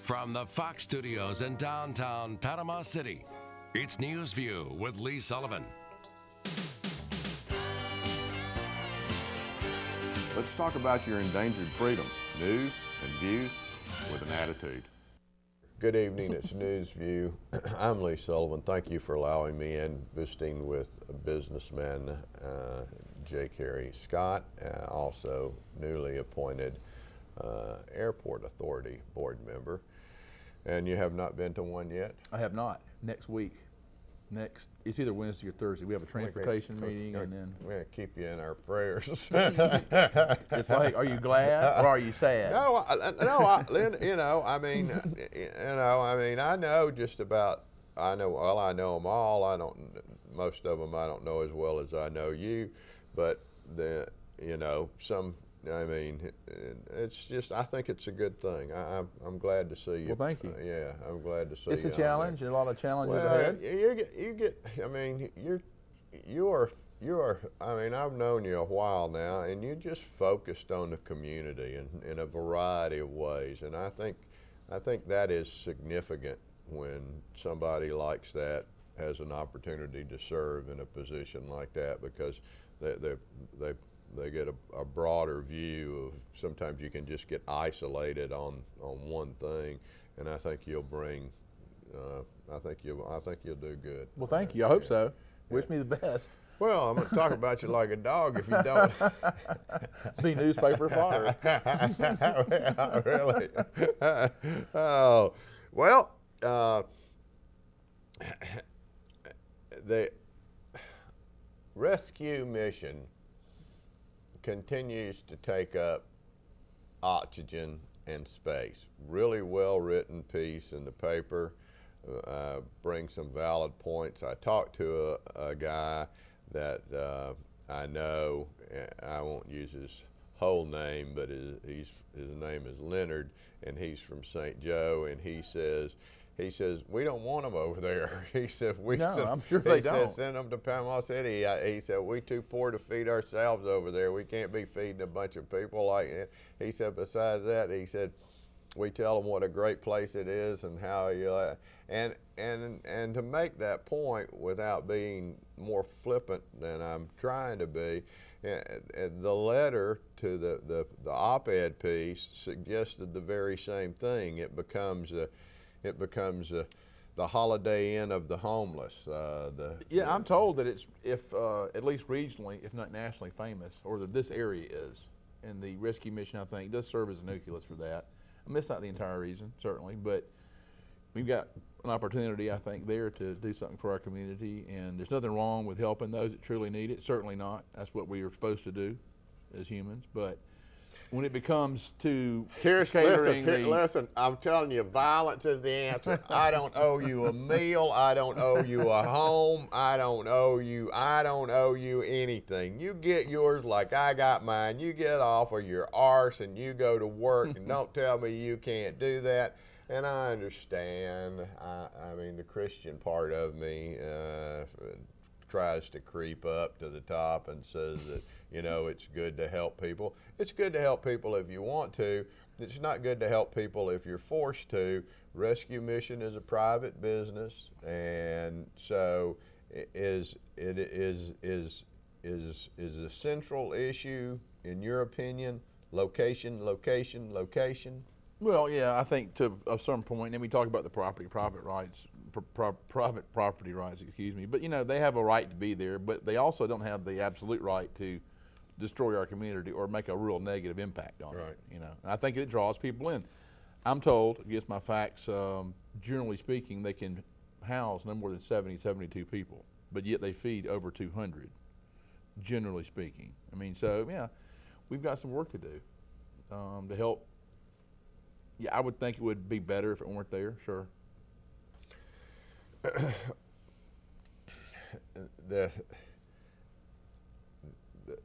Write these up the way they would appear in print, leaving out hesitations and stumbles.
From the Fox Studios in downtown Panama City, it's News View with Lee Sullivan. Let's talk about your endangered freedoms. News and views with an attitude. Good evening, it's News View. I'm Lee Sullivan. Thank you for allowing me in, visiting with businessman Carey Scott, also newly appointed Airport Authority board member. And you have not been to one yet? I have not. Next week. It's either Wednesday or Thursday. We have a transportation meeting, and then we're going to keep you in our prayers. It's like, are you glad or are you sad? I know just about. I know them all. Most of them I don't know as well as I know you, but it's just, I think it's a good thing. I'm glad to see you. Well, thank you. Yeah, I'm glad to see you. It's a challenge, a lot of challenges ahead. I've known you a while now, and you're just focused on the community in a variety of ways, and I think that is significant when somebody likes that has an opportunity to serve in a position like that, because they get a broader view of, sometimes you can just get isolated on one thing, and I think you'll bring, I think you'll do good. Well, thank you. I hope so. Wish me the best. Well, I'm going to talk about you like a dog if you don't. Be newspaper fodder. Yeah, really. Oh, well, the rescue mission continues to take up oxygen and space. Really well-written piece in the paper, brings some valid points. I talked to a guy that I know, I won't use his whole name, but his name is Leonard, and he's from St. Joe, and he says, we don't want them over there. He said, I'm sure they don't. He said, send them to Panama City. He said, we too poor to feed ourselves over there. We can't be feeding a bunch of people like it. He said, besides that, he said, we tell them what a great place it is and how and to make that point without being more flippant than I'm trying to be, the letter to the op-ed piece suggested the very same thing. It becomes the Holiday Inn of the homeless. I'm told that it's, if at least regionally, if not nationally famous, or that this area is, and the rescue mission, I think, does serve as a nucleus for that. I mean, it's not the entire reason, certainly, but we've got an opportunity, I think, there to do something for our community, and there's nothing wrong with helping those that truly need it. Certainly not. That's what we are supposed to do as humans, but when it becomes to listen, I'm telling you, violence is the answer. I don't owe you a meal. I don't owe you a home. I don't owe you anything. You get yours like I got mine. You get off of your arse and you go to work, and don't tell me you can't do that. And I understand. I mean, the Christian part of me tries to creep up to the top and says that, it's good to help people. It's good to help people if you want to. It's not good to help people if you're forced to. Rescue mission is a private business, and so is the central issue, in your opinion, location? Well, yeah, I think to a certain point, and we talk about the private property rights, but they have a right to be there, but they also don't have the absolute right to destroy our community or make a real negative impact on it. And I think it draws people in. I'm told, against my facts, generally speaking, they can house no more than 72 people, but yet they feed over 200, generally speaking. I mean, so yeah, we've got some work to do to help. Yeah, I would think it would be better if it weren't there, sure.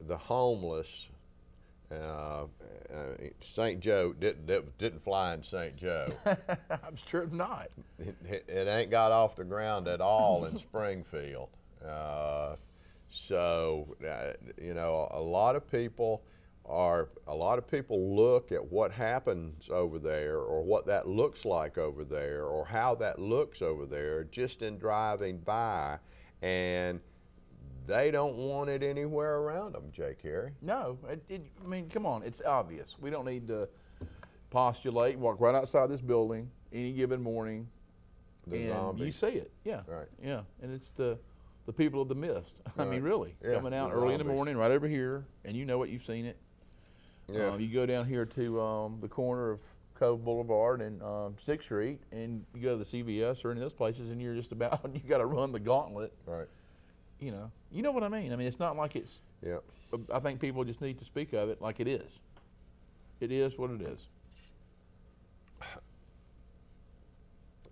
The homeless, St. Joe didn't fly in St. Joe. I'm sure not. It ain't got off the ground at all in Springfield. A lot of people are a lot of people look at what happens over there or what that looks like over there or how that looks over there just in driving by, and they don't want it anywhere around them, J. Carey. No, I mean, come on, it's obvious. We don't need to postulate and walk right outside this building any given morning, and zombies. you see it. Yeah, right. Yeah, and it's the people of the mist. Right. I mean, really, yeah, coming out the early in the zombies. morning, right over here, and you know what, you've seen it. Yeah. You go down here to the corner of Cove Boulevard and 6th Street, and you go to the CVS or any of those places, and you're just about, you got to run the gauntlet. Right. You know what I mean? I mean, it's not like it's, Yeah. I think people just need to speak of it like it is. It is what it is.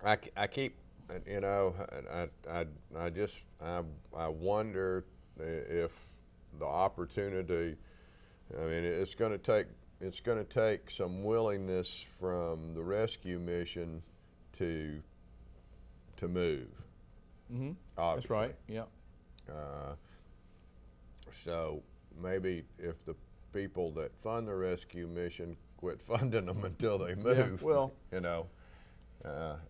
I keep, you know, I wonder if the opportunity, I mean, it's going to take some willingness from the rescue mission to move. Mm-hmm. Obviously. That's right. Yeah. So maybe if the people that fund the rescue mission quit funding them until they move, Yeah, well, you know,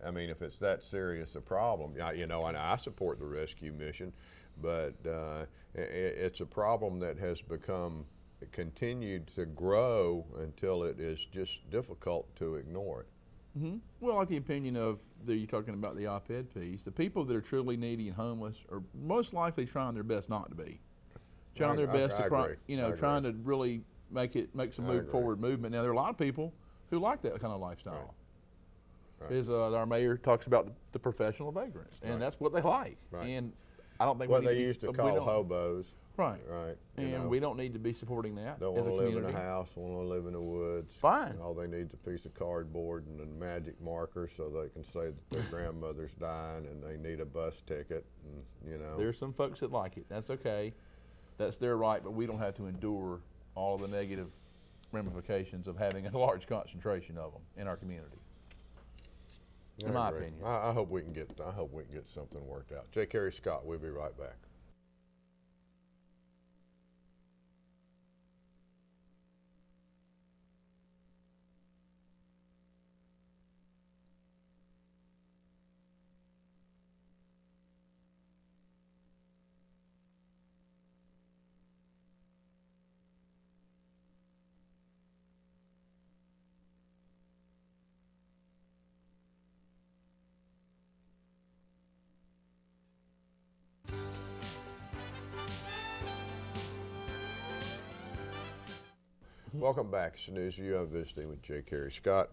I mean, if it's that serious a problem, you know, and I support the rescue mission, but it's a problem that has continued to grow until it is just difficult to ignore it. Mm-hmm. Well, like the opinion of you're talking about the op-ed piece, the people that are truly needy and homeless are most likely trying their best not to be, trying their best to, trying to really make some forward movement. Now, there are a lot of people who like that kind of lifestyle. Right. As our mayor talks about the professional vagrants, and that's what they like. Right. And I don't think what they used to call hobos. Right. Right. And we don't need to be supporting that. Don't want to live in a house, want to live in the woods. Fine. All they need is a piece of cardboard and a magic marker so they can say that their grandmother's dying and they need a bus ticket. And, you know. There's some folks that like it. That's okay. That's their right, but we don't have to endure all the negative ramifications of having a large concentration of them in our community. In my opinion. I hope we can get something worked out. J. Carey Scott, we'll be right back. Welcome back. It's News View. I'm visiting with J. Carey Scott.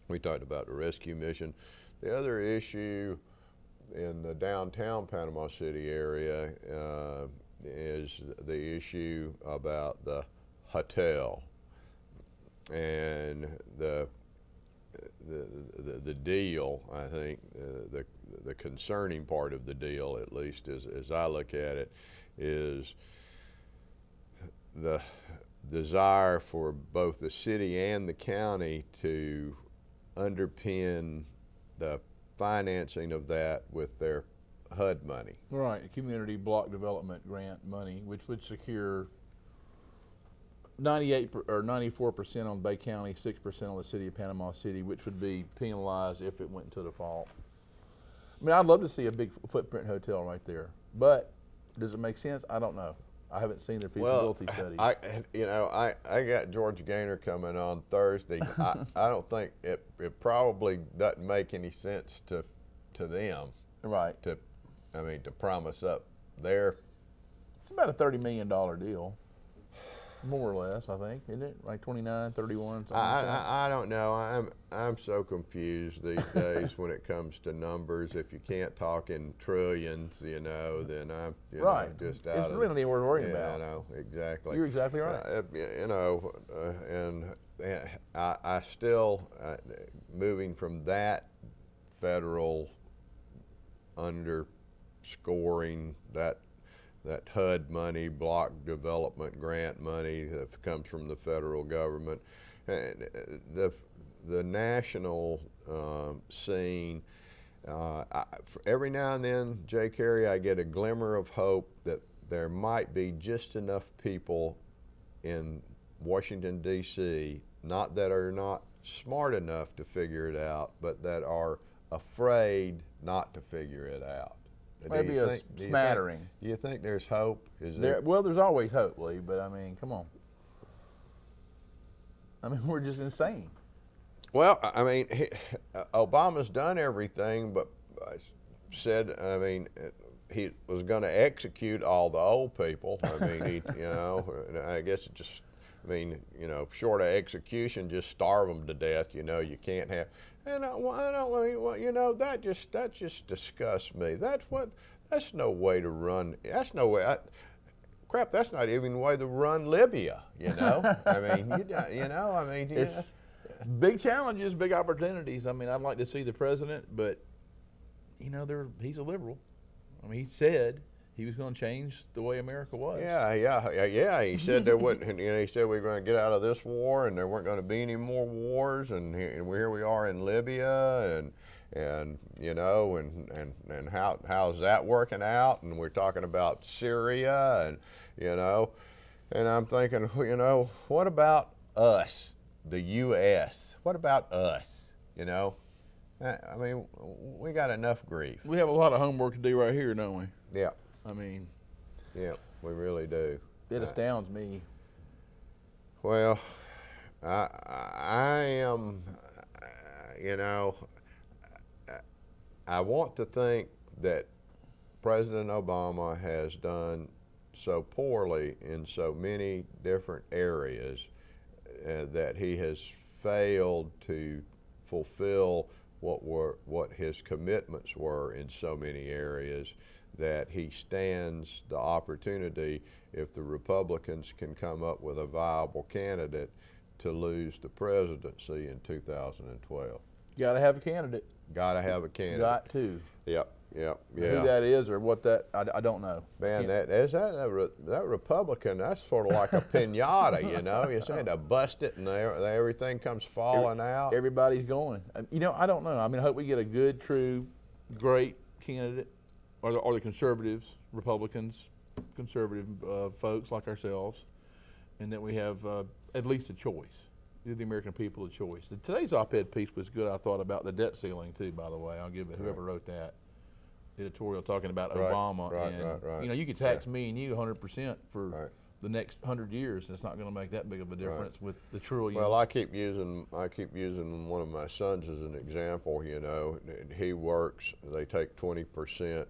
We talked about the rescue mission. The other issue in the downtown Panama City area is the issue about the hotel and the deal. I think the concerning part of the deal, at least as I look at it, is the desire for both the city and the county to underpin the financing of that with their HUD money. Right, Community Block Development Grant money, which would secure 98 or 94% on Bay County, 6% on the city of Panama City, which would be penalized if it went into default. I mean, I'd love to see a big footprint hotel right there, but does it make sense? I don't know. I haven't seen their feasibility studies. I got George Gaynor coming on Thursday. I don't think it probably doesn't make any sense to them. Right. To promise up their. It's about a $30 million deal, more or less. I think, isn't it? Like 29, 31. I don't know. I'm so confused these days when it comes to numbers. If you can't talk in trillions, then I'm just out. It's really worth worrying about. I know exactly. You're exactly right. And I still moving from that federal underscoring that HUD money, block development grant money that comes from the federal government, and the national scene. Every now and then, J. Carey, I get a glimmer of hope that there might be just enough people in Washington, D.C., not that are not smart enough to figure it out, but that are afraid not to figure it out? Maybe a smattering. Do you think there's hope? Well, there's always hope, Lee, but I mean, come on. I mean, we're just insane. Well, I mean, Obama's done everything, but said, I mean, he was going to execute all the old people. I mean, I guess it just, I mean, short of execution, just starve them to death. You can't have. And that just disgusts me. That's no way to run. That's no way. Crap, that's not even the way to run Libya. I mean, it's big challenges, big opportunities. I mean, I'd like to see the president, but he's a liberal. I mean, he said he was going to change the way America was. Yeah. He said there wouldn't. He said we were going to get out of this war, and there weren't going to be any more wars. And here we are in Libya, and how's that working out? And we're talking about Syria, and I'm thinking, what about us, the U.S.? What about us? I mean, we got enough grief. We have a lot of homework to do right here, don't we? Yeah. I mean, yeah, we really do. It astounds me. Well, I am, I want to think that President Obama has done so poorly in so many different areas that he has failed to fulfill what his commitments were in so many areas, that he stands the opportunity, if the Republicans can come up with a viable candidate, to lose the presidency in 2012. Got to have a candidate. Got to have a candidate. Got to. Yep. Yeah. Who that is or what that, I don't know. Man, that Republican, that's sort of like a pinata, You say to bust it and everything comes falling out. Everybody's going. I don't know. I mean, I hope we get a good, true, great candidate, or the conservatives, Republicans, conservative folks like ourselves, and that we have at least a choice. Give the American people a choice. Today's op-ed piece was good, I thought, about the debt ceiling, too, by the way. I'll give it whoever wrote that editorial talking about Obama. Right. You could tax me and you 100% for the next 100 years, and it's not going to make that big of a difference with the trillions. Well, I keep using one of my sons as an example. He works. They take 20%.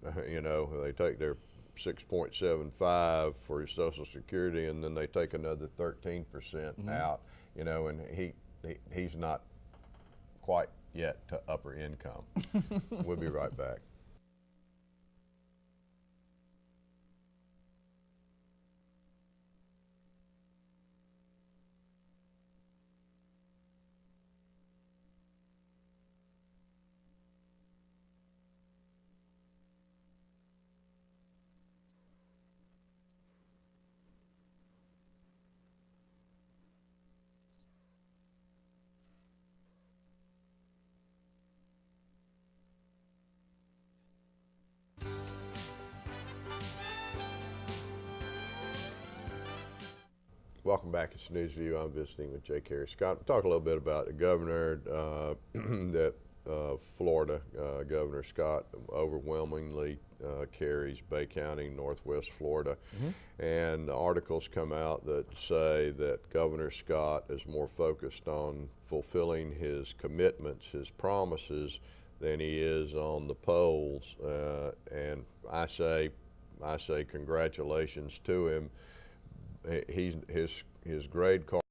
They take their 6.75 for his Social Security, and then they take another 13% out. And he's not quite yet to upper income. We'll be right back. Welcome back. It's News View. I'm visiting with J. Carey Scott. Talk a little bit about the governor, Florida Governor Scott overwhelmingly carries Bay County, Northwest Florida. And articles come out that say that Governor Scott is more focused on fulfilling his commitments, his promises, than he is on the polls. And I say congratulations to him. His grade card